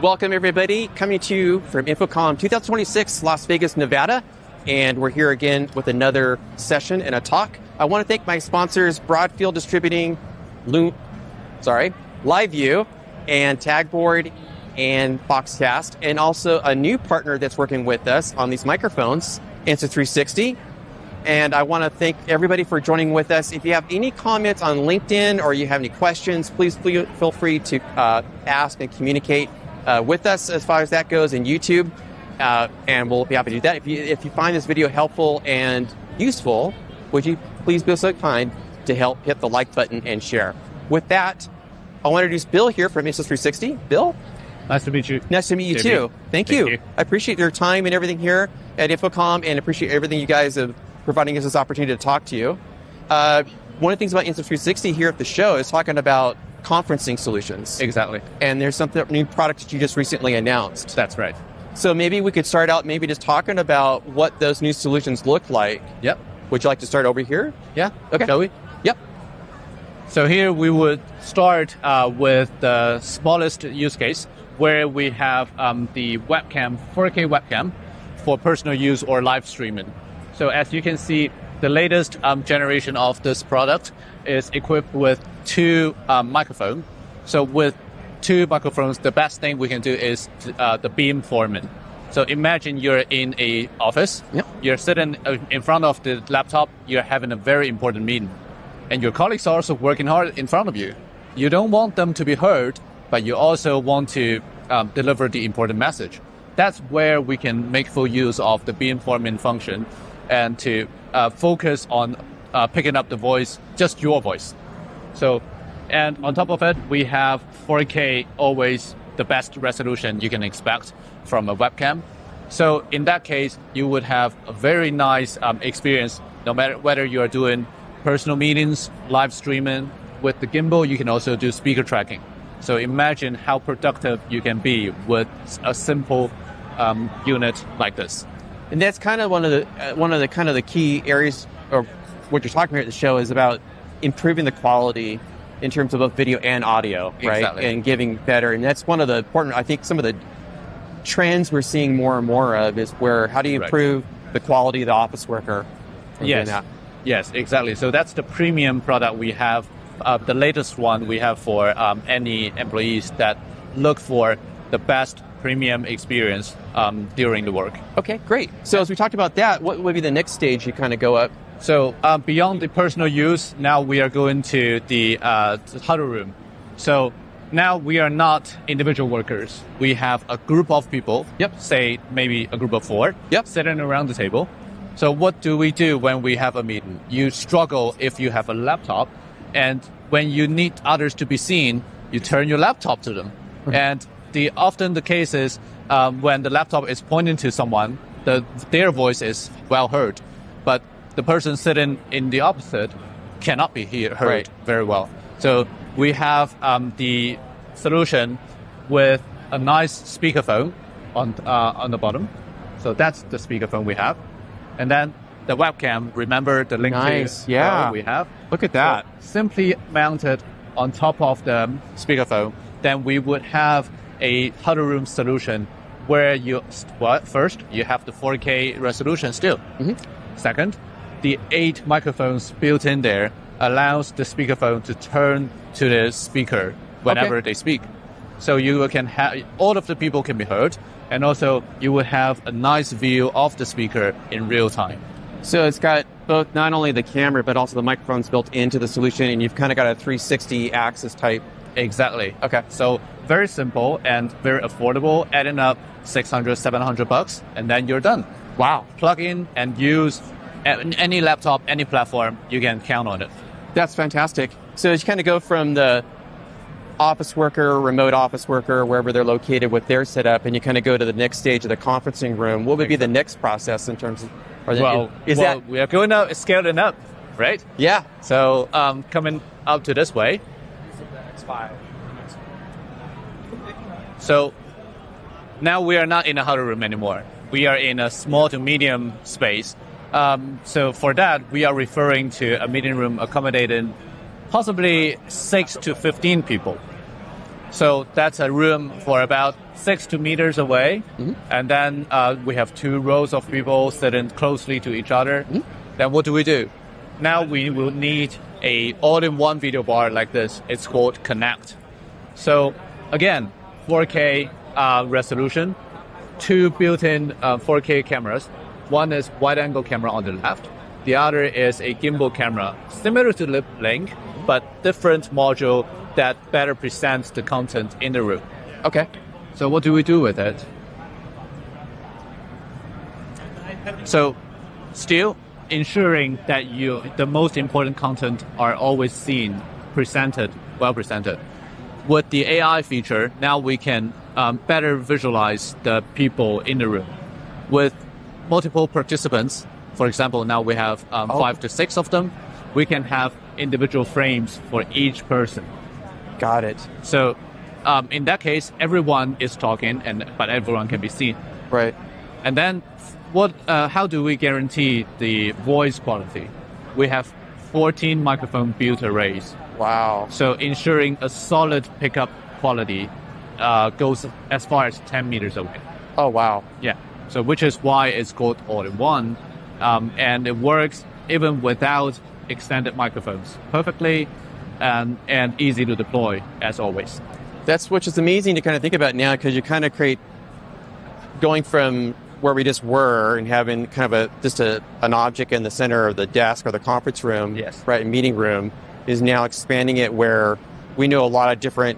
Welcome, everybody. Coming to you from InfoComm 2026, Las Vegas, Nevada. And we're here again with another session and a talk. I want to thank my sponsors, Broadfield Distributing, LiveU, and Tagboard, and Foxcast, and also a new partner that's working with us on these microphones, Insta360. And I want to thank everybody for joining with us. If you have any comments on LinkedIn or you have any questions, please feel free to ask and communicate with us as far as that goes in YouTube. And we'll be happy to do that. If you find this video helpful and useful, would you please be so kind to help hit the like button and share. With that, I want to introduce Bill here from Insta360. Bill? Nice to meet you. Nice to meet you too. Thank you. I appreciate your time and everything here at InfoComm, and appreciate everything you guys have providing us this opportunity to talk to you. One of the things about Insta360 here at the show is talking about conferencing solutions. Exactly. And there's something new product that you just recently announced. That's right. So maybe we could start out maybe just talking about what those new solutions look like. Yep. Would you like to start over here? Yeah. Okay. Shall we? Yep. So here we would start with the smallest use case where we have the webcam, 4K webcam for personal use or live streaming. So as you can see, the latest generation of this product is equipped with two microphones. So with two microphones, the best thing we can do is the beamforming. So imagine you're in a office, You're sitting in front of the laptop, you're having a very important meeting, and your colleagues are also working hard in front of you. You don't want them to be heard, but you also want to deliver the important message. That's where we can make full use of the beamforming function and to focus on picking up the voice, just your voice. So, and on top of it, we have 4K, always the best resolution you can expect from a webcam. So in that case, you would have a very nice experience, no matter whether you are doing personal meetings, live streaming. With the gimbal, you can also do speaker tracking. So imagine how productive you can be with a simple unit like this. And that's kind of one of the key areas, or what you're talking about at the show is about improving the quality in terms of both video and audio, right? Exactly. And giving better. And that's one of the important, I think some of the trends we're seeing more and more of is where, how do you improve the quality of the office worker? Yes, exactly. So that's the premium product we have. The latest one we have for any employees that look for the best premium experience during the work. Okay, great. So as we talked about that, what would be the next stage you kind of go up? So beyond the personal use, now we are going to the huddle room. So now we are not individual workers. We have a group of people, say maybe a group of 4, sitting around the table. So what do we do when we have a meeting? You struggle if you have a laptop, and when you need others to be seen, you turn your laptop to them. And often the case is when the laptop is pointing to someone, their voice is well heard, but the person sitting in the opposite cannot be heard very well. So we have the solution with a nice speakerphone on the bottom. So that's the speakerphone we have. And then the webcam, remember the link to we have. Look at that. So simply mounted on top of the speakerphone, then we would have a huddle room solution where first, you have the 4K resolution still. Second, the 8 microphones built in there allows the speakerphone to turn to the speaker whenever they speak. So you can have, all of the people can be heard, and also you will have a nice view of the speaker in real time. So it's got both not only the camera, but also the microphones built into the solution, and you've kind of got a 360 axis type. Exactly. Okay. So very simple and very affordable, adding up $600, $700, and then you're done. Wow. Plug in and use any laptop, any platform, you can count on it. That's fantastic. So as you kind of go from the office worker, remote office worker, wherever they're located with their setup, and you kind of go to the next stage of the conferencing room, what would be the next process in terms of... we are going to scale it up, right? Yeah. So coming up to this way. So now we are not in a huddle room anymore. We are in a small to medium space. So for that, we are referring to a meeting room accommodating possibly 6 to 15 people. So that's a room for about 6 meters away. And then we have 2 rows of people sitting closely to each other. Then what do? Now we will need a all-in-one video bar like this. It's called Connect. So again, 4K resolution, 2 built-in 4K cameras. One is wide-angle camera on the left. The other is a gimbal camera, similar to Lip Link, but different module that better presents the content in the room. Okay. So what do we do with it? So still ensuring that the most important content are always seen, presented, well presented. With the AI feature, now we can better visualize the people in the room. With multiple participants, for example, now we have 5 to 6 of them, we can have individual frames for each person. Got it. So in that case, everyone is talking, but everyone can be seen. Right. And then how do we guarantee the voice quality? We have 14 microphone built arrays. Wow. So ensuring a solid pickup quality goes as far as 10 meters away. Oh, wow. Yeah. So which is why it's called all-in-one. And it works even without extended microphones perfectly and easy to deploy as always. Which is amazing to kind of think about now, because you kind of create going from where we just were and having kind of an object in the center of the desk or the conference room, yes, right, meeting room, is now expanding it where we know a lot of different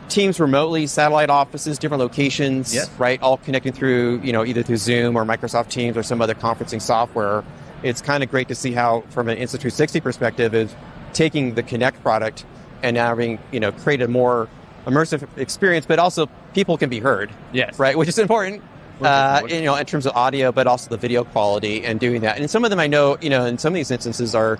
teams remotely, satellite offices, different locations, yes, right, all connecting through, either through Zoom or Microsoft Teams or some other conferencing software. It's kind of great to see how, from an Insta360 perspective, is taking the Connect product and now having, create a more immersive experience, but also people can be heard, yes, right, which is important. In terms of audio, but also the video quality and doing that. And some of them I know, in some of these instances they're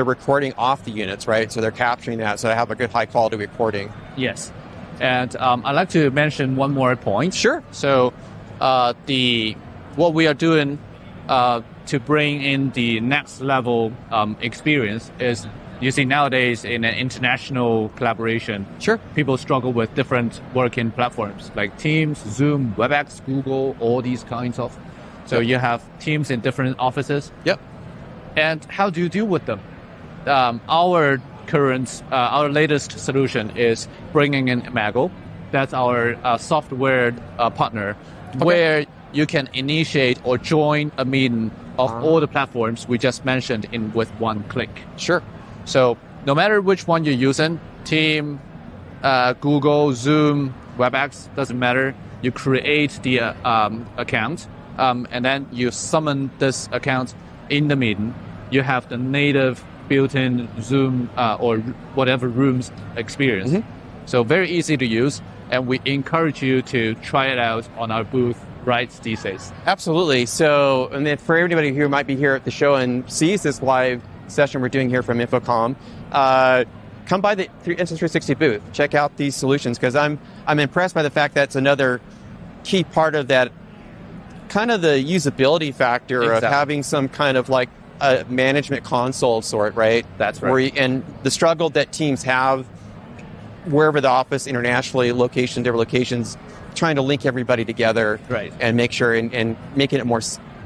recording off the units, right? So they're capturing that, so they have a good high quality recording. Yes. And I'd like to mention one more point. Sure. So what we are doing to bring in the next level experience is, you see, nowadays in an international collaboration, sure, people struggle with different working platforms like Teams, Zoom, Webex, Google, all these kinds of. So you have teams in different offices. Yep. And how do you deal with them? Our latest solution is bringing in Imago. That's our software partner, where you can initiate or join a meeting of all the platforms we just mentioned with one click. Sure. So no matter which one you're using, Team, Google, Zoom, Webex, doesn't matter. You create the account, and then you summon this account in the meeting. You have the native built-in Zoom or whatever Rooms experience. So very easy to use, and we encourage you to try it out on our booth right these days. Absolutely. So, and then for anybody who might be here at the show and sees this live session we're doing here from InfoComm, come by the Insta360 booth. Check out these solutions, because I'm impressed by the fact that's another key part of that, kind of the usability factor of having some kind of like a management console of sort, right? That's right. And the struggle that teams have wherever the office internationally, different locations, trying to link everybody together, right, and make sure and making it more,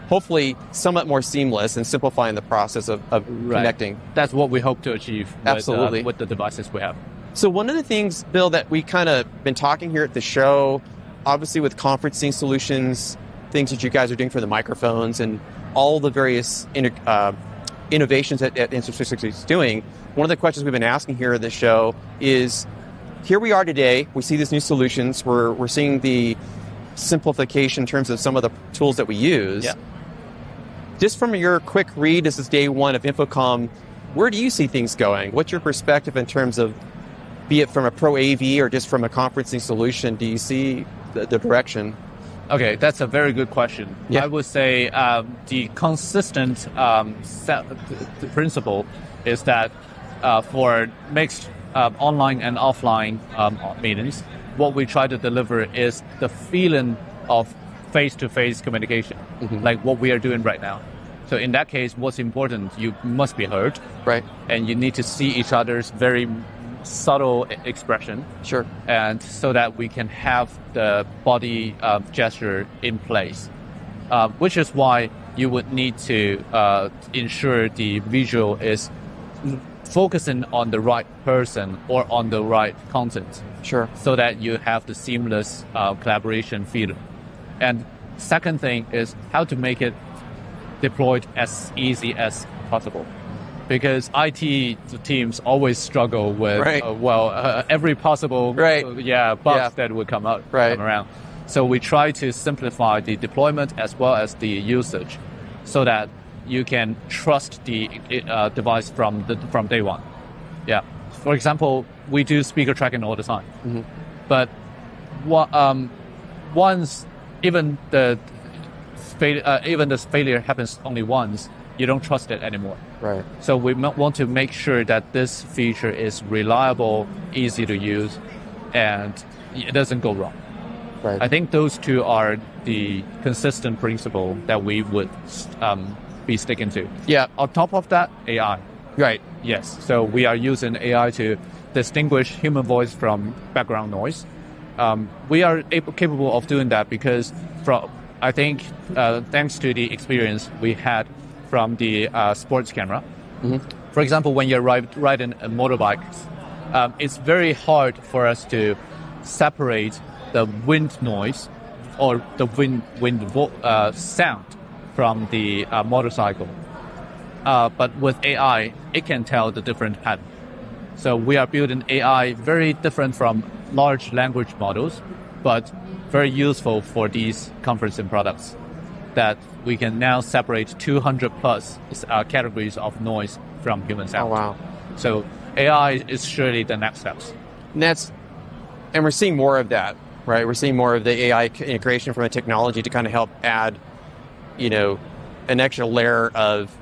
hopefully somewhat more seamless and simplifying the process of connecting. That's what we hope to achieve absolutely with the devices we have. So one of the things, Bill, that we kind of been talking here at the show, obviously with conferencing solutions, things that you guys are doing for the microphones and all the various innovations that Insta360 is doing, one of the questions we've been asking here at the show is, here we are today, we see these new solutions, we're seeing the simplification in terms of some of the tools that we use. Yeah. Just from your quick read, this is day one of InfoComm, where do you see things going? What's your perspective in terms of, be it from a pro AV or just from a conferencing solution, do you see the direction? Okay, that's a very good question. Yeah. I would say the consistent the principle is that for mixed online and offline meetings, what we try to deliver is the feeling of face-to-face communication, like what we are doing right now. So in that case, what's important, you must be heard. Right. And you need to see each other's very subtle expression. Sure. And so that we can have the body gesture in place, which is why you would need to ensure the visual is focusing on the right person or on the right content. Sure. So that you have the seamless collaboration feeling. And second thing is how to make it deployed as easy as possible. Because IT teams always struggle with, every possible bugs that would come around. So we try to simplify the deployment as well as the usage so that you can trust the device from day one. Yeah. For example, we do speaker tracking all the time. Mm-hmm. But once even the failure happens only once, you don't trust it anymore. Right. So we want to make sure that this feature is reliable, easy to use, and it doesn't go wrong. Right. I think those two are the consistent principle that we would be sticking to. Yeah. On top of that, AI. Right. Yes. So we are using AI to distinguish human voice from background noise. We are capable of doing that because I think thanks to the experience we had from the sports camera. Mm-hmm. For example, when you're riding a motorbike, it's very hard for us to separate the wind noise or the wind sound from the motorcycle. But with AI, it can tell the different pattern. So we are building AI very different from large language models, but very useful for these conferencing products that we can now separate 200 plus categories of noise from human sound. Oh, wow. So AI is surely the next steps. And we're seeing more of that, right? We're seeing more of the AI integration from a technology to kind of help add, an extra layer of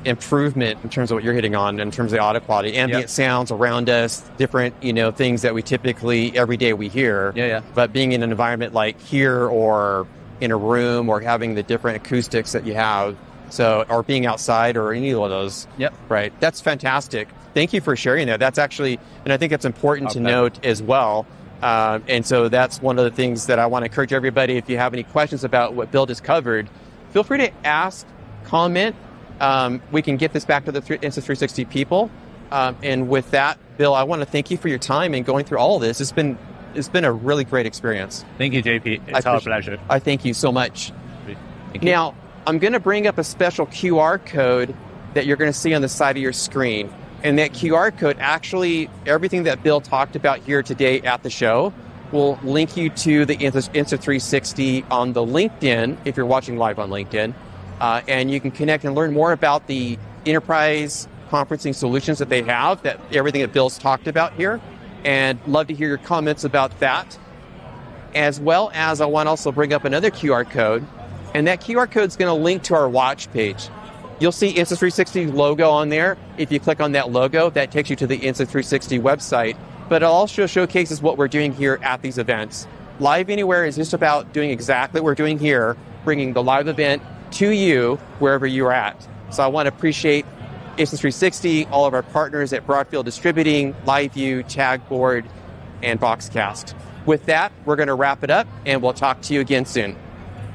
improvement in terms of what you're hitting on in terms of the audio quality, ambient sounds around us, different, things that we typically every day we hear. Yeah. But being in an environment like here or in a room or having the different acoustics that you have, or being outside or any of those. Yep. Right. That's fantastic. Thank you for sharing that. That's actually, and I think it's important to note as well. And so that's one of the things that I want to encourage everybody. If you have any questions about what Bill just covered, feel free to ask, comment. We can get this back to the Insta360 people. And with that, Bill, I want to thank you for your time and going through all of this. It's been a really great experience. Thank you, JP. It's our pleasure. I thank you so much. Thank you. Now, I'm going to bring up a special QR code that you're going to see on the side of your screen. And that QR code, actually, everything that Bill talked about here today at the show will link you to the Insta360 on the LinkedIn, if you're watching live on LinkedIn. And you can connect and learn more about the enterprise conferencing solutions that they have, everything that Bill's talked about here. And love to hear your comments about that. As well as I want to also bring up another QR code. And that QR code is going to link to our watch page. You'll see Insta360 logo on there. If you click on that logo, that takes you to the Insta360 website. But it also showcases what we're doing here at these events. Live Anywhere is just about doing exactly what we're doing here, bringing the live event to you wherever you're at. So I want to appreciate Insta360, all of our partners at Broadfield Distributing, LiveU, Tagboard, and Boxcast. With that, we're going to wrap it up, and we'll talk to you again soon.